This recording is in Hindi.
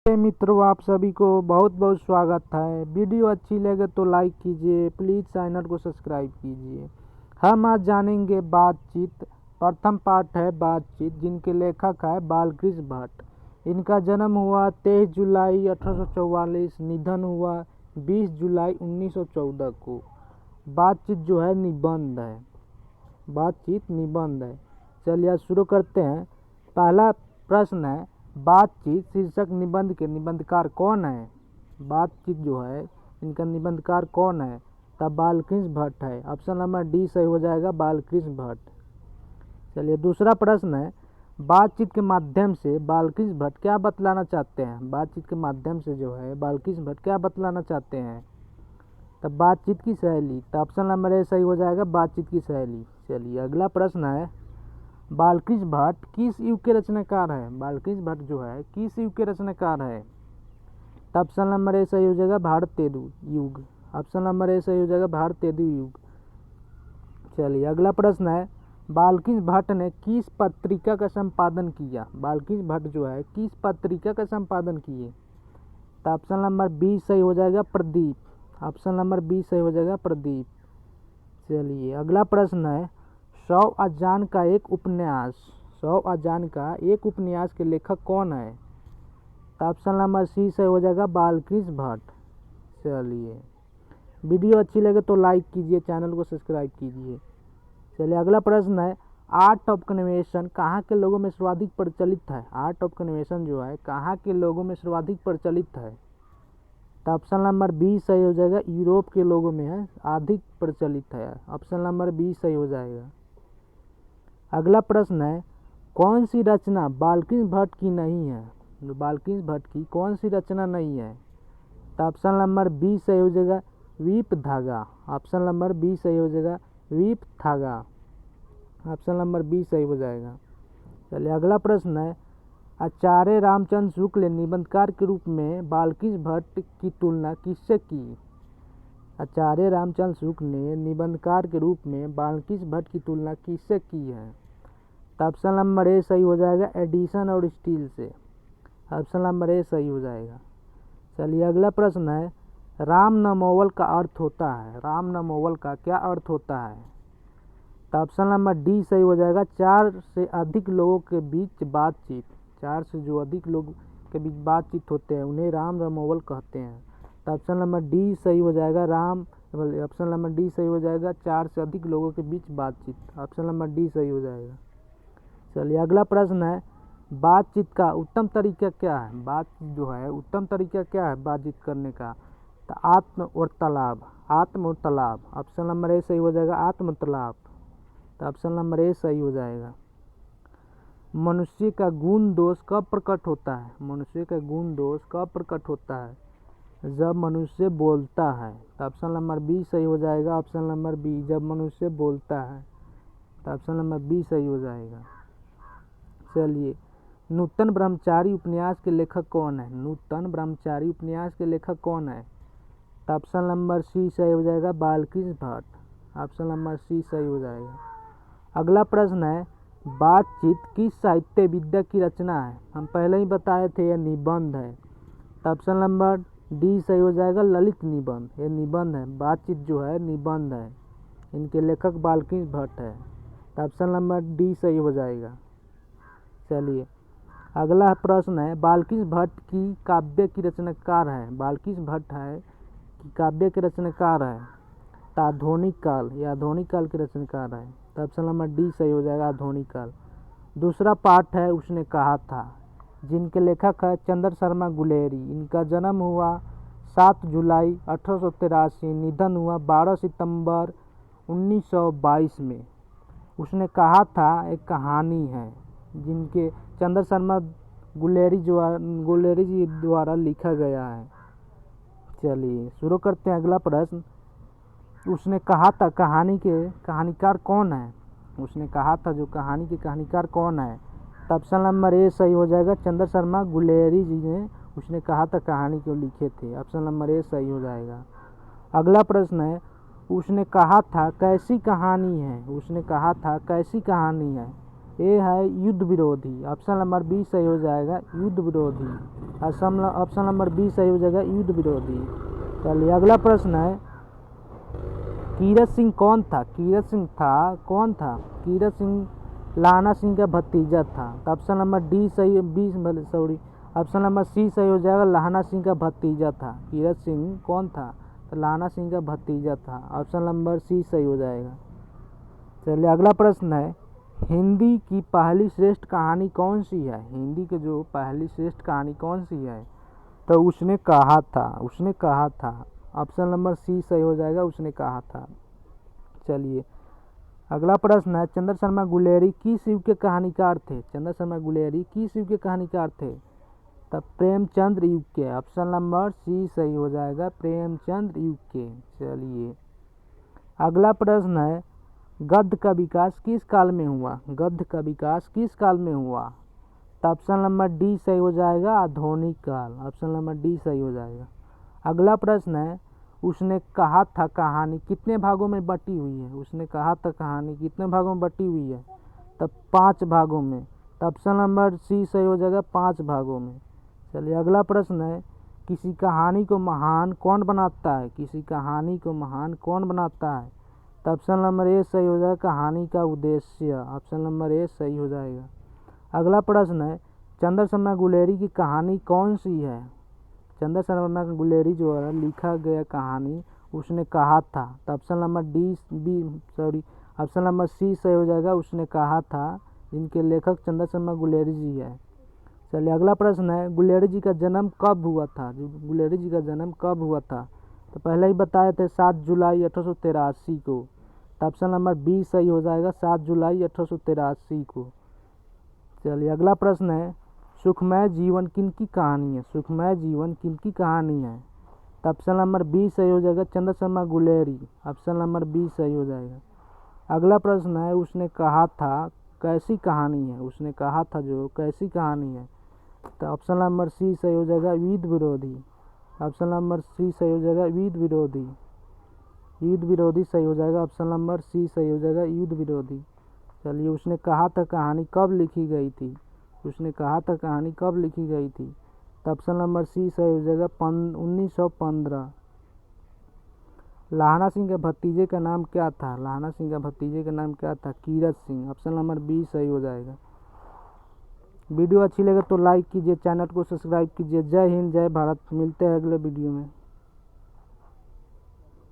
मित्रों, आप सभी को बहुत बहुत स्वागत है। वीडियो अच्छी लगे तो लाइक कीजिए, प्लीज़ चैनल को सब्सक्राइब कीजिए। हम आज जानेंगे बातचीत। प्रथम पाठ है बातचीत, जिनके लेखक है बालकृष्ण भट्ट। इनका जन्म हुआ 23 जुलाई 1844, निधन हुआ 20 जुलाई 1914 को। बातचीत जो है निबंध है, बातचीत निबंध है। चलिए आज शुरू करते हैं। पहला प्रश्न है, बातचीत शीर्षक निबंध के निबंधकार कौन है? बातचीत जो है इनका निबंधकार कौन है? तब बालकृष्ण भट्ट है। ऑप्शन नंबर डी सही हो जाएगा, बालकृष्ण भट्ट। चलिए दूसरा प्रश्न है, बातचीत के माध्यम से बालकृष्ण भट्ट क्या बतलाना चाहते हैं? बातचीत के माध्यम से जो है बालकृष्ण भट्ट क्या बतलाना चाहते हैं? तब बातचीत की शैली। तो ऑप्शन नंबर ए सही हो जाएगा, बातचीत की शैली। चलिए अगला प्रश्न है, बालकृष्ण भट्ट किस युग के रचनाकार हैं? बालकृष्ण भट्ट जो है किस युग के रचनाकार है? तो ऑप्शन नंबर ए सही हो जाएगा, भारतीय युग। ऑप्शन नंबर ए सही हो जाएगा, भारतीय युग। चलिए अगला प्रश्न है, बालकृष्ण भट्ट ने किस पत्रिका का संपादन किया? बालकृष्ण भट्ट जो है किस पत्रिका का संपादन किए? तो ऑप्शन नंबर बी सही हो जाएगा, प्रदीप। ऑप्शन नंबर बी सही हो जाएगा, प्रदीप। चलिए अगला प्रश्न है, 100 अजान का एक उपन्यास, 100 अजान का एक उपन्यास के लेखक कौन है? तो ऑप्शन नंबर सी सही हो जाएगा, बालकृष्ण भट्ट। चलिए वीडियो अच्छी लगे तो लाइक कीजिए, चैनल को सब्सक्राइब कीजिए। चलिए अगला प्रश्न है, आर्ट ऑफ कन्वेंशन कहाँ के लोगों में सर्वाधिक प्रचलित है? आर्ट ऑफ कन्वेंशन जो है कहाँ के लोगों में सर्वाधिक प्रचलित है? तो ऑप्शन नंबर बी सही हो जाएगा, यूरोप के लोगों में है, अधिक प्रचलित है। ऑप्शन नंबर बी सही हो जाएगा। अगला प्रश्न है, कौन सी रचना बालकृष्ण भट्ट की नहीं है? बालकृष्ण भट्ट की कौन सी रचना नहीं है? तो ऑप्शन नंबर बी सही हो जाएगा, वीप धागा। ऑप्शन नंबर बी सही हो जाएगा, वीप धागा। ऑप्शन नंबर बी सही हो जाएगा। चलिए अगला प्रश्न है, आचार्य रामचंद्र शुक्ल ने निबंधकार के रूप में बालकृष्ण भट्ट की तुलना किससे की? आचार्य रामचंद्र शुक्ल ने निबंधकार के रूप में बालकृष्ण भट्ट की तुलना किससे की है? तो ऑप्शन नंबर ए सही हो जाएगा, एडिसन और स्टील से। ऑप्शन नंबर ए सही हो जाएगा। चलिए अगला प्रश्न है, राम नमोवल का अर्थ होता है, राम नमोवल का क्या अर्थ होता है? तो ऑप्शन नंबर डी सही हो जाएगा, 4 से अधिक लोगों के बीच बातचीत। 4 से जो अधिक लोग के बीच बातचीत होते हैं उन्हें राम नमोवल कहते हैं। तो ऑप्शन नंबर डी सही हो जाएगा, ऑप्शन नंबर डी सही हो जाएगा, 4 से अधिक लोगों के बीच बातचीत। ऑप्शन नंबर डी सही हो जाएगा। चलिए अगला प्रश्न है, बातचीत का उत्तम तरीका क्या है? बातचीत जो है उत्तम तरीका क्या है बातचीत करने का? तो आत्मवार्तालाप, आत्मवार्तालाप। ऑप्शन नंबर ए सही हो जाएगा, आत्मवार्तालाप। तो ऑप्शन नंबर ए सही हो जाएगा। मनुष्य का गुण दोष कब प्रकट होता है? मनुष्य का गुण दोष कब प्रकट होता है? जब मनुष्य बोलता है। तो ऑप्शन नंबर बी सही हो जाएगा, ऑप्शन नंबर बी, जब मनुष्य बोलता है। तो ऑप्शन नंबर बी सही हो जाएगा। चलिए, नूतन ब्रह्मचारी उपन्यास के लेखक कौन है? नूतन ब्रह्मचारी उपन्यास के लेखक कौन है? तो ऑप्शन नंबर सी सही हो जाएगा, Balkrishna Bhatt. Option number C सही हो जाएगा। अगला प्रश्न है, बातचीत किस साहित्य विद्या की रचना है? हम पहले ही बताए थे यह निबंध है। तो ऑप्शन नंबर डी सही हो जाएगा, ललित निबंध। यह निबंध है, बातचीत जो है निबंध है, इनके लेखक बालकृष्ण भट्ट है। तो ऑप्शन नंबर डी सही हो जाएगा। चलिए अगला प्रश्न है, बालकृष्ण भट्ट की काव्य की रचनाकार है, बालकृष्ण भट्ट है कि काव्य के रचनाकार है? तो आधुनिक काल, या आधुनिक काल के रचनाकार है। तो ऑप्शन नंबर डी सही हो जाएगा, आधुनिक काल। दूसरा पाठ है, उसने कहा था, जिनके लेखक है चंद्र शर्मा गुलेरी। इनका जन्म हुआ 7 जुलाई 1883, निधन हुआ 12 सितंबर 1922 में। उसने कहा था एक कहानी है, जिनके चंद्र शर्मा गुलेरी जी द्वारा लिखा गया है। चलिए शुरू करते हैं अगला प्रश्न, उसने कहा था कहानी के कहानीकार कौन है? उसने कहा था जो कहानी के कहानीकार कौन है? तो ऑप्शन नंबर ए सही हो जाएगा, चंद्र शर्मा गुलेरी जी ने उसने कहा था कहानी को लिखे थे। ऑप्शन नंबर ए सही हो जाएगा। अगला प्रश्न है, उसने कहा था कैसी कहानी है? उसने कहा था कैसी कहानी है? ए है युद्ध विरोधी, ऑप्शन नंबर बी सही हो जाएगा युद्ध विरोधी। ऑप्शन नंबर बी सही हो जाएगा युद्ध विरोधी। चलिए अगला प्रश्न है, कीरत सिंह कौन था? कीरत सिंह था कौन था? कीरत सिंह लाना सिंह का भतीजा था। तो ऑप्शन नंबर डी सही, ऑप्शन नंबर सी सही हो जाएगा, लाना सिंह का भतीजा था। कीरत सिंह कौन था? तो लाना सिंह का भतीजा था। ऑप्शन नंबर सी सही हो जाएगा। चलिए अगला प्रश्न है, हिंदी की पहली श्रेष्ठ कहानी कौन सी है? हिंदी की जो पहली श्रेष्ठ कहानी कौन सी है? तो उसने कहा था। ऑप्शन नंबर सी सही हो जाएगा, उसने कहा था। चलिए अगला प्रश्न है, चंद्र शर्मा गुलेरी किस युग के कहानीकार थे? चंद्र शर्मा गुलेरी किस युग के कहानीकार थे? तब प्रेमचंद्र युग के। ऑप्शन नंबर सी सही हो जाएगा, प्रेमचंद्र युग के। चलिए अगला प्रश्न है, गद्य का विकास किस काल में हुआ? गद्य का विकास किस काल में हुआ? तो ऑप्शन नंबर डी सही हो जाएगा, आधुनिक काल। ऑप्शन नंबर डी सही हो जाएगा। अगला प्रश्न है, उसने कहा था कहानी कितने भागों में बटी हुई है? उसने कहा था कहानी कितने भागों में बटी हुई है? तब 5 भागों में। तो ऑप्शन नंबर सी सही हो जाएगा, 5 भागों में। चलिए अगला प्रश्न है, किसी कहानी को महान कौन बनाता है? किसी कहानी को महान कौन बनाता है? तो ऑप्शन नंबर ए सही हो जाएगा, कहानी का उद्देश्य। ऑप्शन नंबर ए सही हो जाएगा। अगला प्रश्न है, चंद्र शर्मा गुलेरी की कहानी कौन सी है? चंद्र शर्मा गुलेरी जो है लिखा गया कहानी उसने कहा था। तो option number option number C सही हो जाएगा, उसने कहा था। जिनके लेखक चंद्र शर्मा गुलेरी जी है। चलिए अगला प्रश्न है, गुलेरी जी का जन्म कब हुआ था? गुलेरी जी का जन्म कब हुआ था? तो पहले ही बताए थे 7 जुलाई 1883 को। तो ऑप्शन नंबर बी सही हो जाएगा, 7 जुलाई 1883 को। चलिए अगला प्रश्न है, सुखमय जीवन किनकी कहानी है? सुखमय जीवन किनकी कहानी है? तो ऑप्शन नंबर बी सही हो जाएगा, Chandra Sharma Guleri. Option number B सही हो जाएगा। अगला प्रश्न है, उसने कहा था कैसी कहानी है? उसने कहा था जो कैसी कहानी है? तो ऑप्शन नंबर सी सही हो जाएगा, युद्ध विरोधी। ऑप्शन नंबर सी सही हो जाएगा, युद्ध विरोधी। युद्ध विरोधी सही हो जाएगा, ऑप्शन नंबर सी सही हो जाएगा, युद्ध विरोधी। चलिए उसने कहा था कहानी कब लिखी गई थी? उसने कहा था कहानी कब लिखी गई थी? तो ऑप्शन नंबर सी सही हो जाएगा, 1915। लाहना सिंह के भतीजे का नाम क्या था? लाहना सिंह का भतीजे का नाम क्या था? Kirat Singh. Option number B सही हो जाएगा। वीडियो अच्छी लगे तो लाइक कीजिए, चैनल को सब्सक्राइब कीजिए। जय हिंद, जय भारत। मिलते हैं अगले वीडियो में।